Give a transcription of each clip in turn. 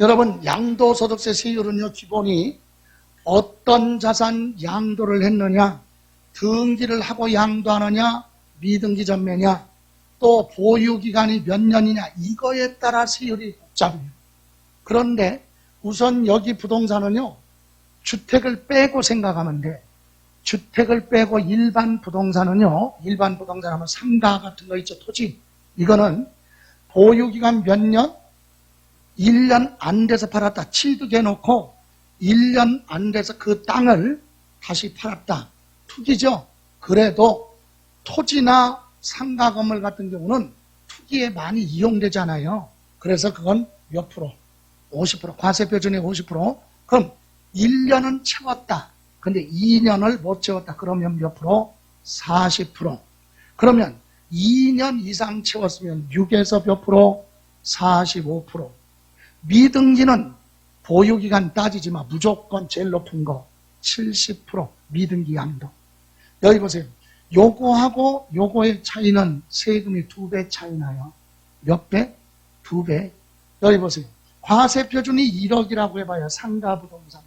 여러분, 양도소득세 세율은요, 기본이 어떤 자산 양도를 했느냐, 등기를 하고 양도하느냐, 미등기 전매냐, 또 보유기간이 몇 년이냐, 이거에 따라 세율이 복잡해요. 그런데 우선 여기 부동산은요, 주택을 빼고 생각하면 돼. 주택을 빼고 일반 부동산은요, 일반 부동산 하면 상가 같은 거 있죠, 토지. 이거는 보유기간 몇 년? 1년 안 돼서 팔았다. 취득해놓고 1년 안 돼서 그 땅을 다시 팔았다. 투기죠. 그래도 토지나 상가 건물 같은 경우는 투기에 많이 이용되잖아요. 그래서 그건 몇 프로? 50%. 과세표준의 50%. 그럼 1년은 채웠다. 근데 2년을 못 채웠다. 그러면 몇 프로? 40%. 그러면 2년 이상 채웠으면 6에서 몇 프로? 45%. 미등기는 보유기간 따지지 마. 무조건 제일 높은 거 70% 미등기 양도. 여기 보세요. 요거하고 요거의 차이는 세금이 2배 차이 나요. 몇 배? 2배. 여기 보세요. 과세표준이 1억이라고 해봐야 상가부동산.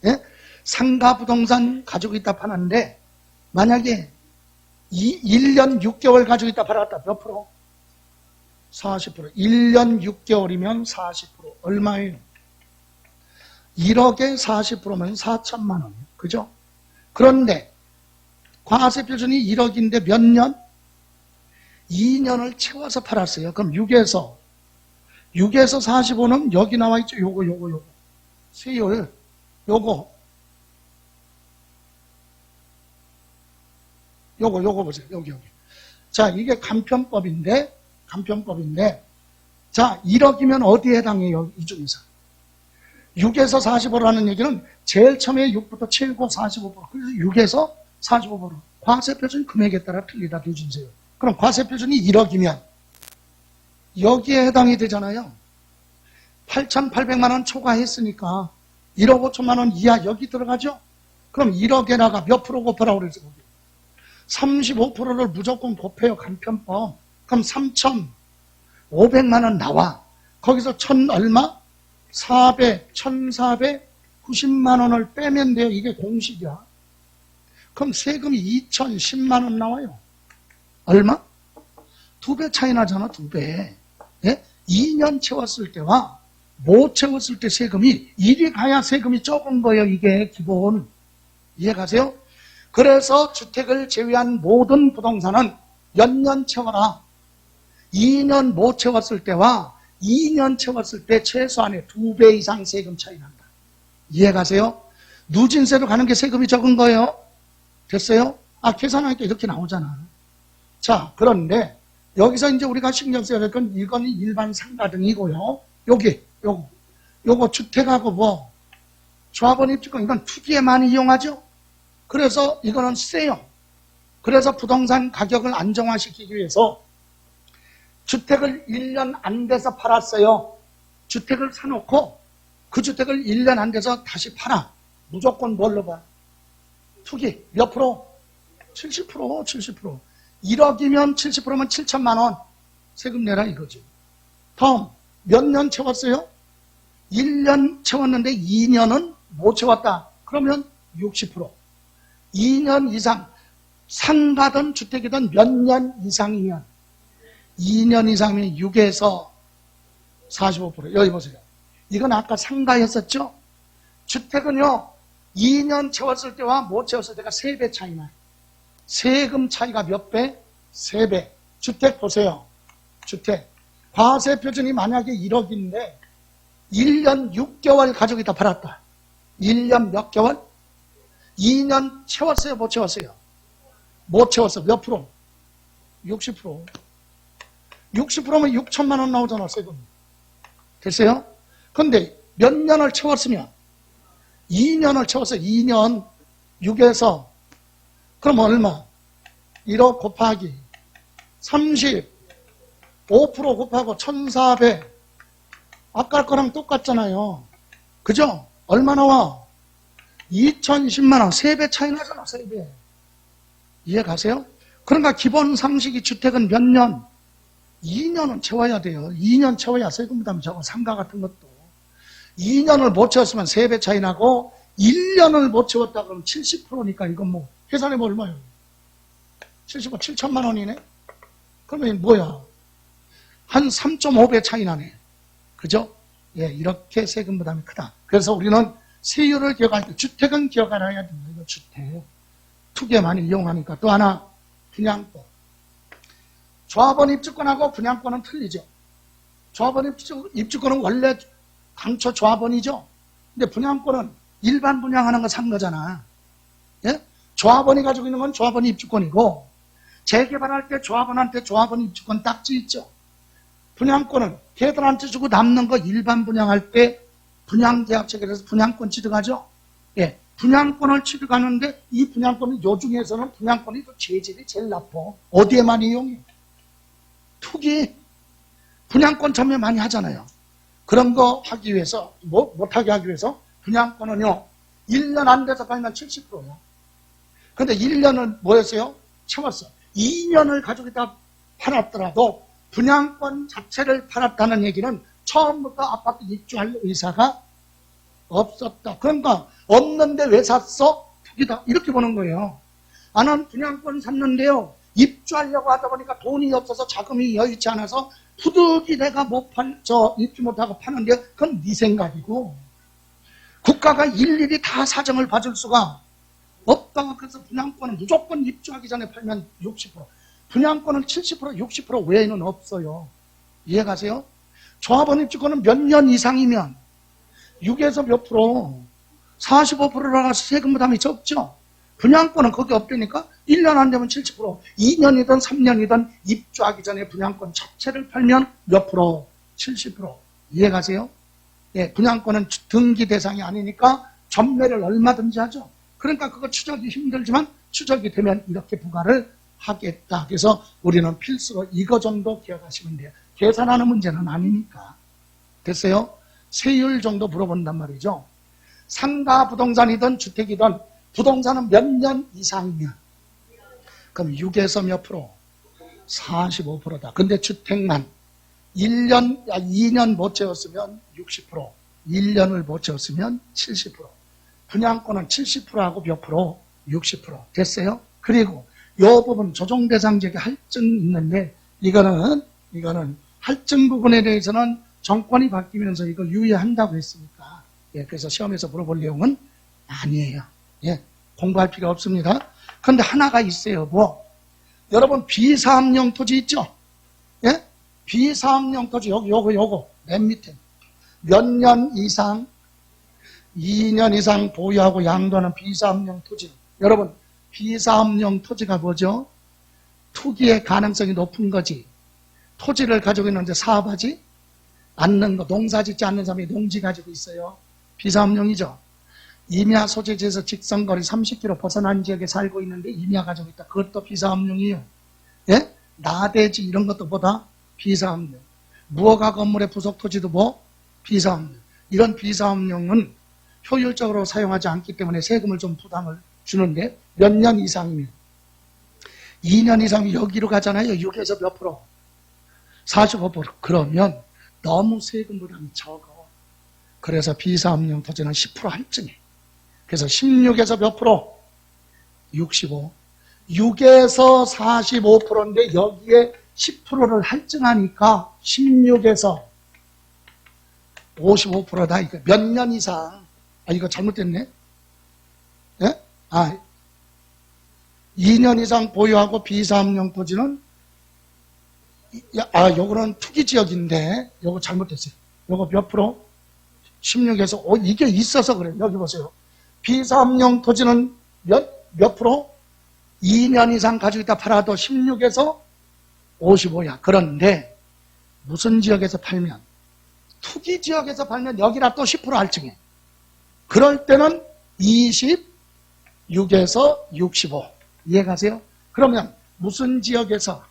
예? 상가부동산 가지고 있다 파는데 만약에 1년 6개월 가지고 있다 팔았다. 몇 프로? 40%. 1년 6개월이면 40%. 얼마예요? 1억에 40%면 4천만 원이에요. 그죠? 그런데 과세표준이 1억인데 몇 년? 2년을 채워서 팔았어요. 그럼 6에서 45는 여기 나와 있죠. 요거. 세율. 요거 보세요. 여기. 자, 이게 간편법인데, 자, 1억이면 어디에 해당해요? 이 중에서. 6에서 45라는 얘기는 제일 처음에 6부터 7고 45%. 그래서 6에서 45%. 과세표준 금액에 따라 틀리다, 누진세요. 그럼 과세표준이 1억이면 여기에 해당이 되잖아요. 8,800만 원 초과했으니까 1억 5천만 원 이하 여기 들어가죠? 그럼 1억에다가 몇 프로 곱하라고 그랬어요? 35%를 무조건 곱해요, 간편법. 그럼 3,500만 원 나와. 거기서 1,000 얼마? 1,490만 원을 빼면 돼요. 이게 공식이야. 그럼 세금이 2,010만 원 나와요. 얼마? 2배 차이 나잖아, 2배. 예? 2년 채웠을 때와 못 채웠을 때 세금이 이리 가야 세금이 적은 거예요. 이게 기본. 이해가세요? 그래서 주택을 제외한 모든 부동산은 몇 년 채워라. 2년 못 채웠을 때와 2년 채웠을 때 최소한의 2배 이상 세금 차이 난다. 이해가세요? 누진세로 가는 게 세금이 적은 거예요. 됐어요? 계산하니까 이렇게 나오잖아. 자, 그런데 여기서 이제 우리가 신경 써야 될 건 이건 일반 상가 등이고요. 요거 주택하고 뭐 조합원 입주권 이건 투기에 많이 이용하죠. 그래서 이거는 세요. 그래서 부동산 가격을 안정화시키기 위해서 주택을 1년 안 돼서 팔았어요. 주택을 사놓고 그 주택을 1년 안 돼서 다시 팔아. 무조건 뭘로 봐? 투기. 몇 프로? 70%. 1억이면 70%면 7천만 원 세금 내라 이거죠. 다음 몇 년 채웠어요? 1년 채웠는데 2년은 못 채웠다. 그러면 60%. 2년 이상 상가든 주택이든 몇 년 이상이면 2년 이상이면 6에서 45%. 여기 보세요. 이건 아까 상가였었죠? 주택은요 2년 채웠을 때와 못 채웠을 때가 3배 차이 나요. 세금 차이가 몇 배? 3배. 주택 보세요. 주택. 과세표준이 만약에 1억인데 1년 6개월 가지고 있다 팔았다. 1년 몇 개월? 2년 채웠어요? 못 채웠어요? 못 채웠어. 몇 프로? 60%. 60%면 6천만 원 나오잖아, 세금. 됐어요? 근데 몇 년을 채웠으면? 2년을 채웠어요. 2년 6에서 그럼 얼마? 1억 곱하기 30 5% 곱하고 1,400 아까 거랑 똑같잖아요. 그죠? 얼마 나와? 2,010만 원. 3배 차이 나잖아. 3배. 이해 가세요? 그러니까 기본 상식이 주택은 몇 년? 2년은 채워야 돼요. 2년 채워야 세금 부담이 적어. 상가 같은 것도. 2년을 못 채웠으면 3배 차이 나고 1년을 못 채웠다 그러면 70%니까 이건 뭐 계산해보면 얼마예요? 70만 7천만 원이네? 그러면 뭐야? 한 3.5배 차이 나네. 그죠? 예, 이렇게 세금 부담이 크다. 그래서 우리는 세율을 기억할 때 주택은 기억 알아야 됩니다. 이거 주택. 투기에 많이 이용하니까. 또 하나, 분양권. 조합원 입주권하고 분양권은 틀리죠. 조합원 입주권은 원래 당초 조합원이죠. 근데 분양권은 일반 분양하는 거 산 거잖아. 예? 조합원이 가지고 있는 건 조합원 입주권이고, 재개발할 때 조합원한테 조합원 입주권 딱지 있죠. 분양권은 걔들한테 주고 남는 거 일반 분양할 때 분양계약 체결해서 분양권 취득하죠. 예, 분양권을 취득하는데 이 분양권은 요 중에서는 분양권이 또 재질이 제일 나빠. 어디에 많이 이용해? 투기. 분양권 참여 많이 하잖아요. 그런 거 하기 위해서, 못하게 하기 위해서 분양권은요, 1년 안 돼서 팔면 70%야. 근데 1년은 뭐였어요? 채웠어. 2년을 가지고 있다 팔았더라도 분양권 자체를 팔았다는 얘기는 처음부터 아파트 입주할 의사가 없었다. 그러니까 없는데 왜 샀어? 투기다. 이렇게 보는 거예요. 나는 분양권 샀는데요. 입주하려고 하다 보니까 돈이 없어서 자금이 여의치 않아서 부득이 내가 입주 못하고 파는데 그건 네 생각이고 국가가 일일이 다 사정을 봐줄 수가 없다. 그래서 분양권은 무조건 입주하기 전에 팔면 60%. 분양권은 70%, 60% 외에는 없어요. 이해가세요? 조합원 입주권은 몇 년 이상이면 6에서 몇 프로, 45%라서 세금 부담이 적죠. 분양권은 거기 없다니까 1년 안 되면 70%, 2년이든 3년이든 입주하기 전에 분양권 자체를 팔면 몇 프로? 70%. 이해가세요? 예, 분양권은 등기 대상이 아니니까 전매를 얼마든지 하죠. 그러니까 그거 추적이 힘들지만 추적이 되면 이렇게 부과를 하겠다. 그래서 우리는 필수로 이거 정도 기억하시면 돼요. 계산하는 문제는 아니니까. 됐어요? 세율 정도 물어본단 말이죠. 상가 부동산이든 주택이든 부동산은 몇 년 이상이면 그럼 6에서 몇 프로? 45%다. 근데 주택만 2년 못 채웠으면 60%, 1년을 못 채웠으면 70%. 분양권은 70%하고 몇 프로? 60%. 됐어요? 그리고 이 부분 조정대상지역에 할증이 있는데 이거는 할증 부분에 대해서는 정권이 바뀌면서 이거 유예한다고 했으니까 예, 그래서 시험에서 물어볼 내용은 아니에요. 예, 공부할 필요 없습니다. 그런데 하나가 있어요. 뭐 여러분 비사업용 토지 있죠? 예? 비사업용 토지 요거 맨 밑에 몇 년 이상 2년 이상 보유하고 양도하는 비사업용 토지. 여러분 비사업용 토지가 뭐죠? 투기의 가능성이 높은 거지. 토지를 가지고 있는데 사업하지 않는 거, 농사 짓지 않는 사람이 농지 가지고 있어요. 비사업용이죠. 임야 소재지에서 직선거리 30km 벗어난 지역에 살고 있는데 임야 가지고 있다. 그것도 비사업용이에요. 예? 나대지 이런 것도 보다 비사업용. 무허가 건물의 부속 토지도 뭐? 비사업용. 이런 비사업용은 효율적으로 사용하지 않기 때문에 세금을 좀 부담을 주는데 몇 년 이상이면 2년 이상이 여기로 가잖아요. 6에서 몇 프로? 45%. 그러면 너무 세금 부담이 적어. 그래서 비사업용 토지는 10% 할증해. 그래서 16에서 몇 프로? 65. 6에서 45%인데 여기에 10%를 할증하니까 16에서 55%다. 이거 몇 년 이상. 이거 잘못됐네. 예? 2년 이상 보유하고 비사업용 토지는 요거는 투기지역인데 요거 잘못됐어요. 요거 몇 프로? 16에서 이게 있어서 그래요. 여기 보세요. 비사업용 토지는 몇 프로? 2년 이상 가지고 있다 팔아도 16에서 55야. 그런데 무슨 지역에서 팔면? 투기지역에서 팔면 여기다 또 10% 할증해. 그럴 때는 26에서 65. 이해가세요? 그러면 무슨 지역에서?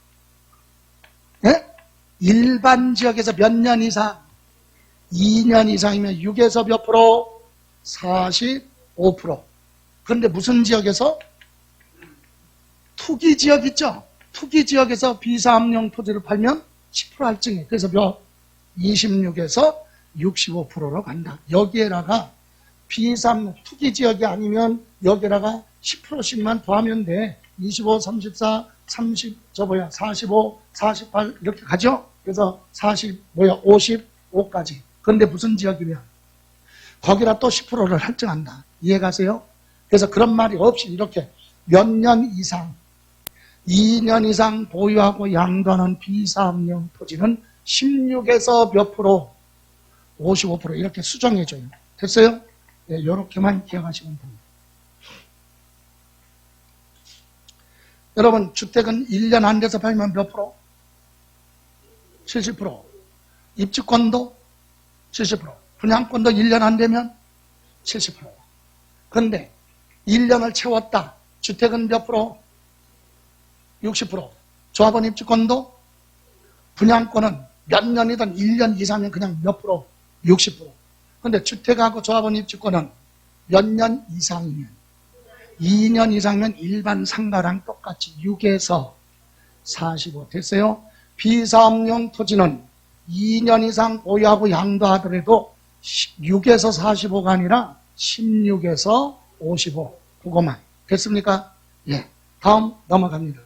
예? 일반 지역에서 몇 년 이상? 2년 이상이면 6에서 몇 프로? 45%. 그런데 무슨 지역에서? 투기지역 있죠? 투기지역에서 비사업용 토지를 팔면 10% 할증해. 그래서 몇? 26에서 65%로 간다. 여기에다가 비상 투기지역이 아니면 여기다가 10%씩만 더하면 돼. 25, 34, 30, 45, 48 이렇게 가죠? 그래서 55까지. 그런데 무슨 지역이면 거기다 또 10%를 할증한다. 이해가세요? 그래서 그런 말이 없이 이렇게 몇 년 이상, 2년 이상 보유하고 양도하는 비사업용 토지는 16에서 몇 프로, 55% 이렇게 수정해줘요. 됐어요? 네, 이렇게만 기억하시면 됩니다. 여러분, 주택은 1년 안 돼서 팔면 몇 프로? 70%. 입주권도 70%. 분양권도 1년 안 되면 70%. 그런데 1년을 채웠다. 주택은 몇 프로? 60%. 조합원 입주권도 분양권은 몇 년이든 1년 이상이면 그냥 몇 프로? 60%. 그런데 주택하고 조합원 입주권은 몇 년 이상이면 2년 이상이면 일반 상가랑 똑같이 6에서 45 됐어요? 비사업용 토지는 2년 이상 보유하고 양도하더라도 6에서 45가 아니라 16에서 55 그거만 됐습니까? 예. 다음 넘어갑니다.